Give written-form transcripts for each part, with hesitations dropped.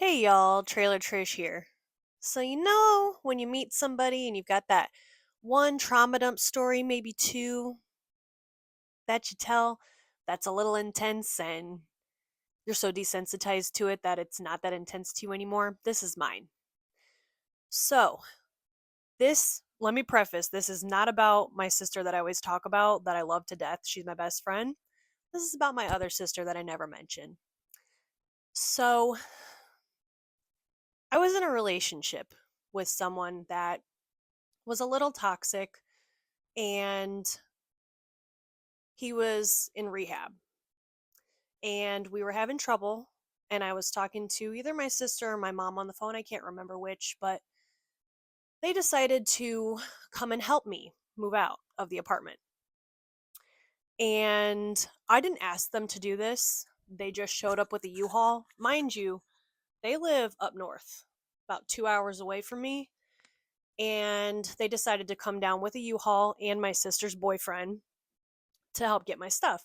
Hey y'all, Trailer Trish here. So, when you meet somebody and you've got that one trauma dump story, maybe two, that you tell that's a little intense and you're so desensitized to it that it's not that intense to you anymore? This is mine. So, let me preface, this is not about my sister that I always talk about that I love to death. She's my best friend. This is about my other sister that I never mention. So, I was in a relationship with someone that was a little toxic and he was in rehab and we were having trouble, and I was talking to either my sister or my mom on the phone, I can't remember which, but they decided to come and help me move out of the apartment. And I didn't ask them to do this. They just showed up with a U-Haul. Mind you, they live up north, about 2 hours away from me, and they decided to come down with a U-Haul and my sister's boyfriend to help get my stuff.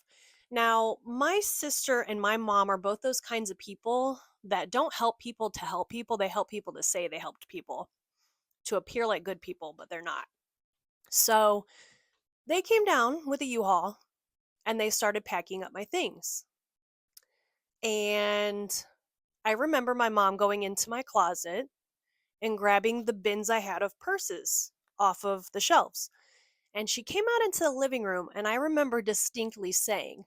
Now, my sister and my mom are both those kinds of people that don't help people to help people. They help people to say they helped people, to appear like good people, but they're not. So they came down with a U-Haul and they started packing up my things. And I remember my mom going into my closet and grabbing the bins I had of purses off of the shelves. And she came out into the living room, and I remember distinctly saying,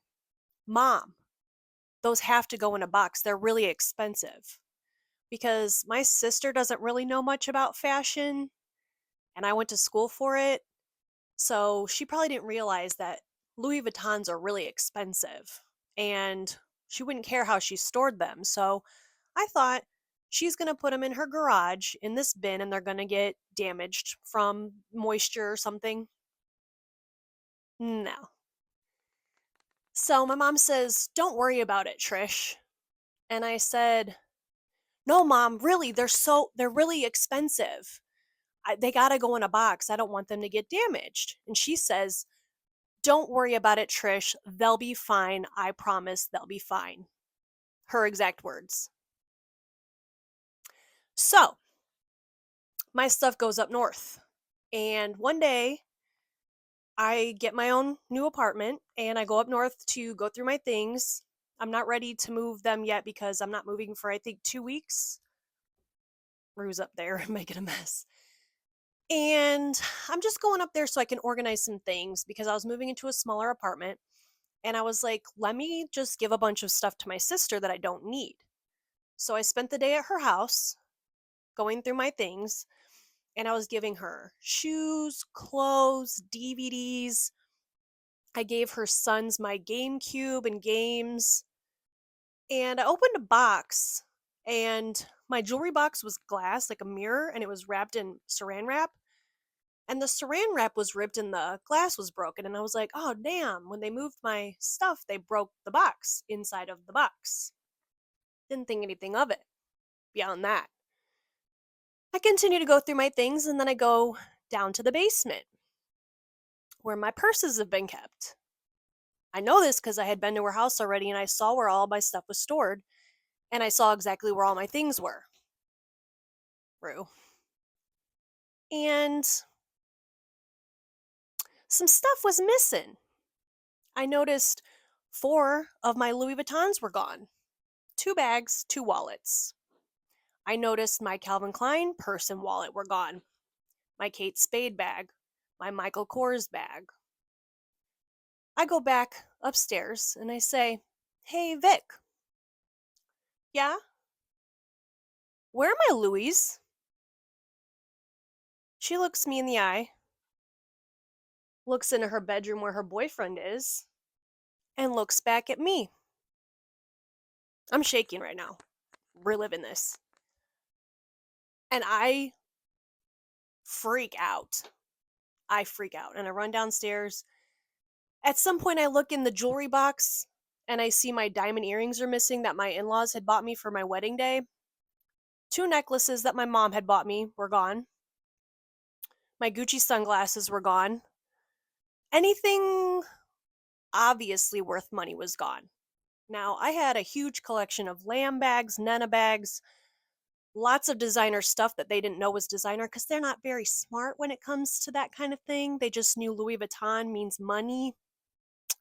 "Mom, those have to go in a box. They're really expensive." Because my sister doesn't really know much about fashion, and I went to school for it. So she probably didn't realize that Louis Vuittons are really expensive, and she wouldn't care how she stored them. So I thought she's going to put them in her garage in this bin and they're going to get damaged from moisture or something. No. So my mom says, "Don't worry about it, Trish." And I said, "No, Mom, really, they're really expensive. They got to go in a box. I don't want them to get damaged." And she says, "Don't worry about it, Trish. They'll be fine. I promise they'll be fine." Her exact words. So, my stuff goes up north. And one day, I get my own new apartment and I go up north to go through my things. I'm not ready to move them yet because I'm not moving for, I think, 2 weeks. Rue's up there making a mess. And I'm just going up there so I can organize some things because I was moving into a smaller apartment. And I was like, let me just give a bunch of stuff to my sister that I don't need. So I spent the day at her house going through my things, and I was giving her shoes, clothes, DVDs. I gave her sons my GameCube and games. And I opened a box, and my jewelry box was glass, like a mirror, and it was wrapped in saran wrap. And the saran wrap was ripped and the glass was broken. And I was like, oh, damn. When they moved my stuff, they broke the box inside of the box. Didn't think anything of it beyond that. I continue to go through my things, and then I go down to the basement where my purses have been kept. I know this because I had been to her house already and I saw where all my stuff was stored, and I saw exactly where all my things were. Rue. And some stuff was missing. I noticed 4 of my Louis Vuittons were gone. 2 bags, 2 wallets. I noticed my Calvin Klein purse and wallet were gone. My Kate Spade bag. My Michael Kors bag. I go back upstairs and I say, "Hey, Vic." "Yeah? Where are my Louis?" She looks me in the eye, looks into her bedroom where her boyfriend is, and looks back at me. I'm shaking right now, reliving this. And I freak out. I freak out and I run downstairs. At some point, I look in the jewelry box and I see my diamond earrings are missing that my in laws had bought me for my wedding day. 2 necklaces that my mom had bought me were gone. My Gucci sunglasses were gone. Anything obviously worth money was gone. Now, I had a huge collection of lamb bags, Nana bags, lots of designer stuff that they didn't know was designer because they're not very smart when it comes to that kind of thing. They just knew Louis Vuitton means money,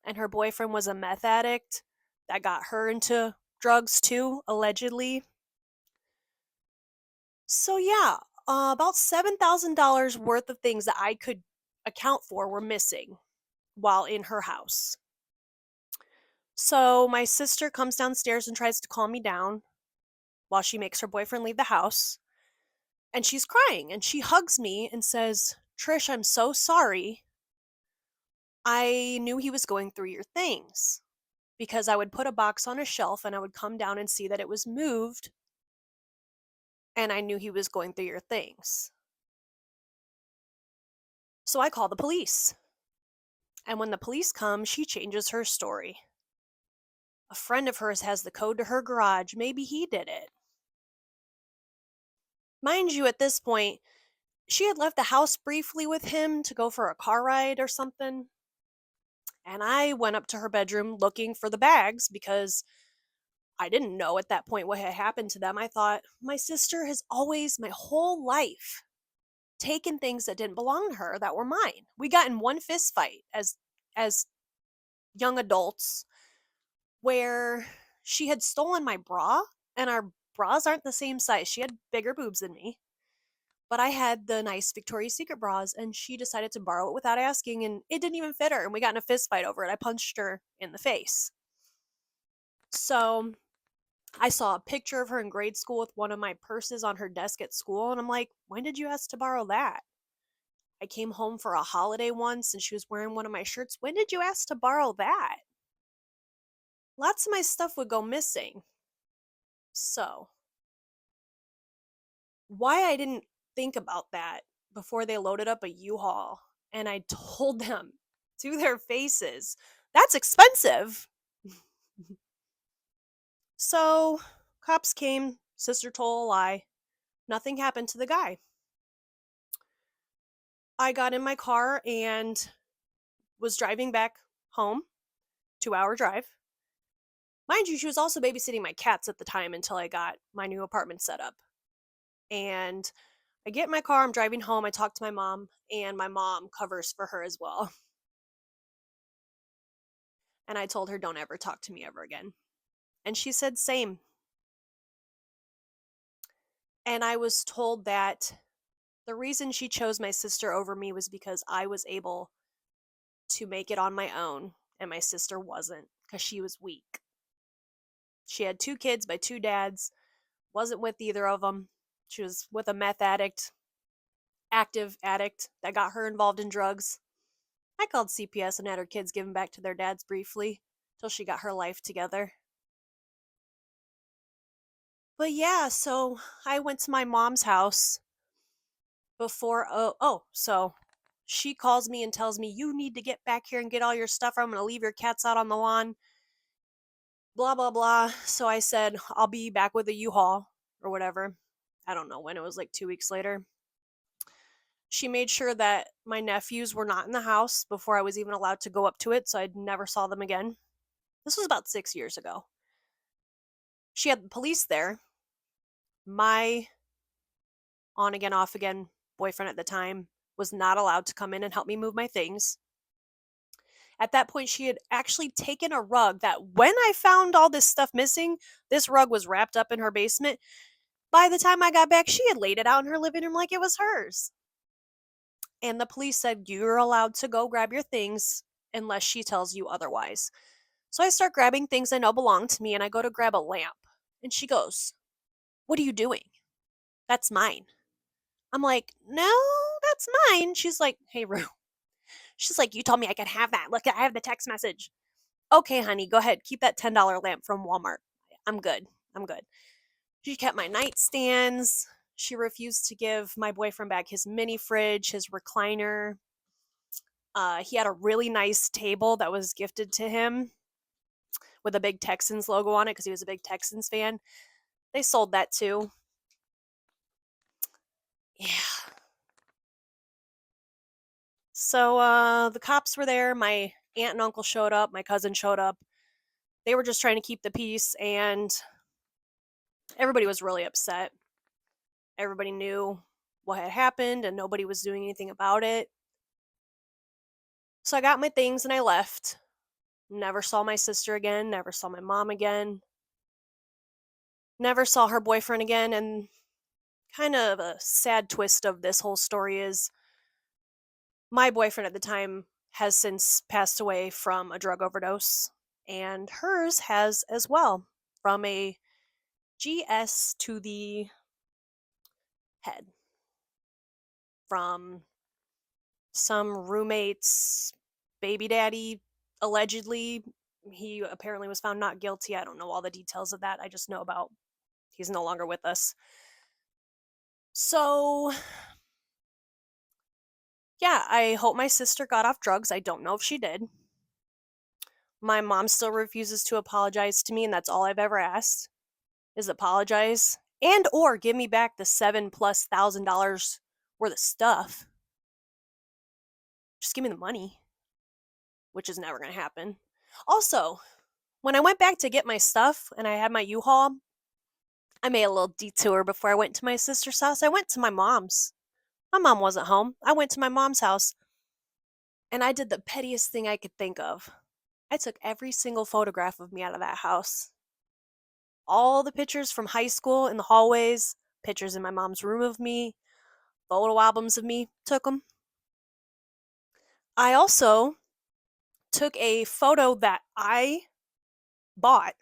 and her boyfriend was a meth addict that got her into drugs too, allegedly. So yeah, about $7,000 worth of things that I could account for were missing while in her house. So my sister comes downstairs and tries to calm me down while she makes her boyfriend leave the house. And she's crying and she hugs me and says, "Trish, I'm so sorry. I knew he was going through your things because I would put a box on a shelf and I would come down and see that it was moved, and I knew he was going through your things. So I call the police. And when the police come, she changes her story. A friend of hers has the code to her garage. Maybe he did it." Mind you, at this point, she had left the house briefly with him to go for a car ride or something. And I went up to her bedroom looking for the bags because I didn't know at that point what had happened to them. I thought, my sister has always, my whole life, taken things that didn't belong to her that were mine. We got in one fist fight as young adults where she had stolen my bra, and our bras aren't the same size. She had bigger boobs than me, but I had the nice Victoria's Secret bras, and she decided to borrow it without asking, and it didn't even fit her, and we got in a fist fight over it. I punched her in the face. So I saw a picture of her in grade school with one of my purses on her desk at school, and I'm like, when did you ask to borrow that? I came home for a holiday once and she was wearing one of my shirts. When did you ask to borrow that? Lots of my stuff would go missing. So, why I didn't think about that before they loaded up a U-Haul, and I told them to their faces, that's expensive. So, cops came, sister told a lie. Nothing happened to the guy. I got in my car and was driving back home, 2-hour drive. Mind you, she was also babysitting my cats at the time until I got my new apartment set up. And I get in my car, I'm driving home, I talk to my mom, and my mom covers for her as well. And I told her, don't ever talk to me ever again. And she said, same. And I was told that the reason she chose my sister over me was because I was able to make it on my own, and my sister wasn't, because she was weak. She had 2 kids by 2 dads, wasn't with either of them. She was with a meth addict, active addict that got her involved in drugs. I called CPS and had her kids given back to their dads briefly till she got her life together. But yeah, so I went to my mom's house before. So she calls me and tells me, you need to get back here and get all your stuff, or I'm going to leave your cats out on the lawn. Blah, blah, blah. So I said, I'll be back with a U-Haul or whatever. I don't know when, it was like 2 weeks later. She made sure that my nephews were not in the house before I was even allowed to go up to it, so I never saw them again. This was about 6 years ago. She had the police there. My on again, off again boyfriend at the time was not allowed to come in and help me move my things. At that point, she had actually taken a rug that, when I found all this stuff missing, this rug was wrapped up in her basement. By the time I got back, she had laid it out in her living room like it was hers. And the police said, you're allowed to go grab your things unless she tells you otherwise. So I start grabbing things I know belong to me, and I go to grab a lamp. And she goes, what are you doing? That's mine. I'm like, no, that's mine. She's like, hey, Rue. She's like, you told me I could have that. Look, I have the text message. Okay, honey, go ahead. Keep that $10 lamp from Walmart. I'm good. I'm good. She kept my nightstands. She refused to give my boyfriend back his mini fridge, his recliner. He had a really nice table that was gifted to him with a big Texans logo on it because he was a big Texans fan. They sold that too. Yeah. So the cops were there. My aunt and uncle showed up. My cousin showed up. They were just trying to keep the peace, and everybody was really upset. Everybody knew what had happened and nobody was doing anything about it. So I got my things and I left. Never saw my sister again, never saw my mom again, never saw her boyfriend again. And kind of a sad twist of this whole story is my boyfriend at the time has since passed away from a drug overdose, and hers has as well, from a GS to the head, from some roommate's baby daddy, allegedly. He apparently was found not guilty. I don't know all the details of that. I just know about he's no longer with us. So, yeah, I hope my sister got off drugs. I don't know if she did. My mom still refuses to apologize to me, and that's all I've ever asked is apologize and or give me back the $7,000+ worth of stuff. Just give me the money, which is never going to happen. Also, when I went back to get my stuff and I had my U-Haul, I made a little detour before I went to my sister's house. I went to my mom's. My mom wasn't home. I went to my mom's house and I did the pettiest thing I could think of. I took every single photograph of me out of that house. All the pictures from high school in the hallways, pictures in my mom's room of me, photo albums of me, took them. I also took a photo that I bought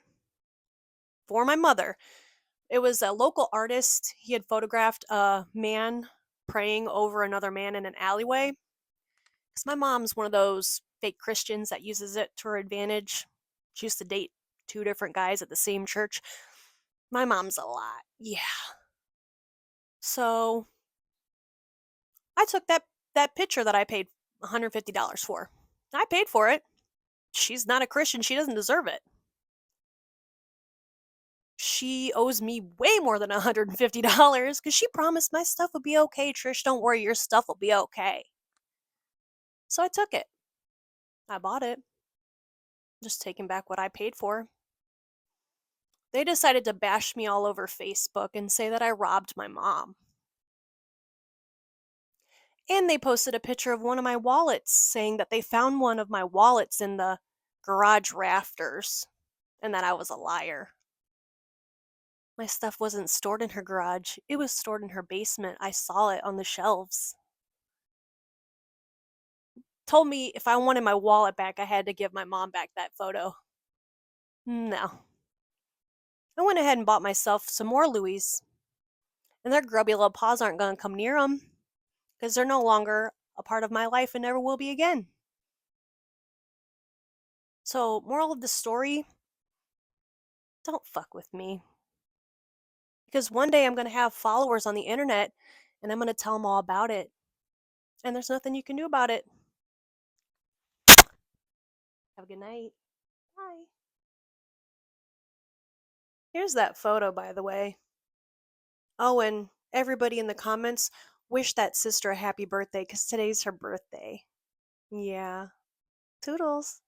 for my mother. It was a local artist. He had photographed a man praying over another man in an alleyway. Because my mom's one of those fake Christians that uses it to her advantage. She used to date 2 different guys at the same church. My mom's a lot. Yeah. So I took that picture that I paid $150 for. I paid for it. She's not a Christian. She doesn't deserve it. She owes me way more than $150 because she promised my stuff would be okay. Trish, don't worry, your stuff will be okay. So I took it. I bought it. Just taking back what I paid for. They decided to bash me all over Facebook and say that I robbed my mom. And they posted a picture of one of my wallets saying that they found one of my wallets in the garage rafters and that I was a liar. My stuff wasn't stored in her garage. It was stored in her basement. I saw it on the shelves. Told me if I wanted my wallet back, I had to give my mom back that photo. No. I went ahead and bought myself some more Louis. And their grubby little paws aren't going to come near them because they're no longer a part of my life and never will be again. So, moral of the story, don't fuck with me. Because one day I'm going to have followers on the internet and I'm going to tell them all about it. And there's nothing you can do about it. Have a good night. Bye. Here's that photo, by the way. Oh, and everybody in the comments, wish that sister a happy birthday because today's her birthday. Yeah. Toodles.